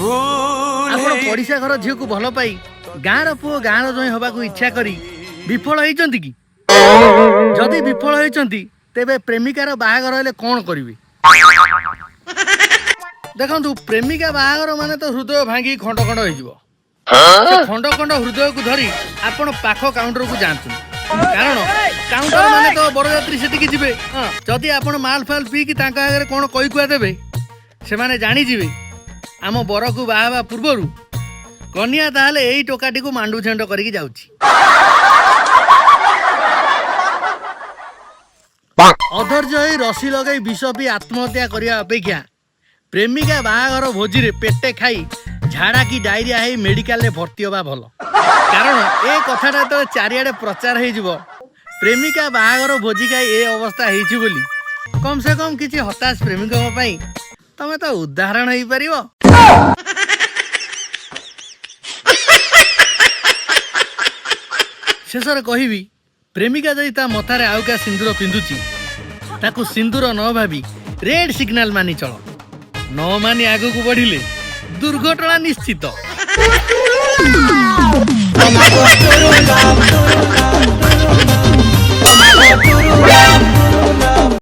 ଆପଣ ପଡ଼ିଶା ଘର ଝିଅକୁ ଭଲ ପାଇ ଗାଁର ପୁଅ ଗାଁର ଜଇଁ ହେବାକୁ ଇଚ୍ଛା କରି ବିଫଳ ହେଇଛନ୍ତି କି? ଯଦି ବିଫଳ ହେଇଛନ୍ତି ତେବେ ପ୍ରେମିକାର ବାହାଘର ହେଲେ କ'ଣ କରିବେ? ଦେଖନ୍ତୁ, ପ୍ରେମିକା ବାହାଘର ମାନେ ତ ହୃଦୟ ଭାଙ୍ଗି ଖଣ୍ଡ ଖଣ୍ଡ ହେଇଯିବ। ସେ ଖଣ୍ଡ ଖଣ୍ଡ ହୃଦୟକୁ ଧରି ଆପଣ ପାଖ କାଉଣ୍ଟରକୁ ଯାଆନ୍ତୁ, କାରଣ କାଉଣ୍ଟର ମାନେ ତ ବରଯାତ୍ରୀ ସେଠିକି ଯିବେ। ଯଦି ଆପଣ ମାଲ ଫାଲ ପିଇକି ତାଙ୍କ ଆଗରେ କ'ଣ କହିକୁହା ଦେବେ, ସେମାନେ ଜାଣିଯିବେ ଆମ ବରକୁ ବାହା ହେବା ପୂର୍ବରୁ କନ୍ୟା ତାହେଲେ ଏଇ ଟୋକାଟିକୁ ମାଣ୍ଡୁଛେଣ୍ଡ କରିକି ଯାଉଛି। ଅଧୈର୍ଯ୍ୟ ହେଇ ରସି ଲଗେଇ ବିଷ ପିଇ ଆତ୍ମହତ୍ୟା କରିବା ଅପେକ୍ଷା ପ୍ରେମିକା ବାହାଘର ଭୋଜିରେ ପେଟେ ଖାଇ ଝାଡ଼ା କି ଡାଇରିଆ ହେଇ ମେଡିକାଲରେ ଭର୍ତ୍ତି ହେବା ଭଲ। କାରଣ ଏ କଥାଟା ଯେତେବେଳେ ଚାରିଆଡ଼େ ପ୍ରଚାର ହେଇଯିବ, ପ୍ରେମିକା ବାହାଘର ଭୋଜି ଖାଇ ଏ ଅବସ୍ଥା ହେଇଛି ବୋଲି କମ୍ ସେ କମ୍ କିଛି ହତାଶ ପ୍ରେମିକଙ୍କ ପାଇଁ ତମେ ତ ଉଦାହରଣ ହେଇପାରିବ। ଶେଷରେ କହିବି, ପ୍ରେମିକା ଯଦି ତା ମଥାରେ ଆଉ କା ସିନ୍ଦୁର ପିନ୍ଧୁଛି, ତାକୁ ସିନ୍ଦୁର ନ ଭାବି ରେଡ୍ ସିଗ୍ନାଲ ମାନି ଚଳ। ନ ମାନି ଆଗକୁ ବଢିଲେ ଦୁର୍ଘଟଣା ନିଶ୍ଚିତ।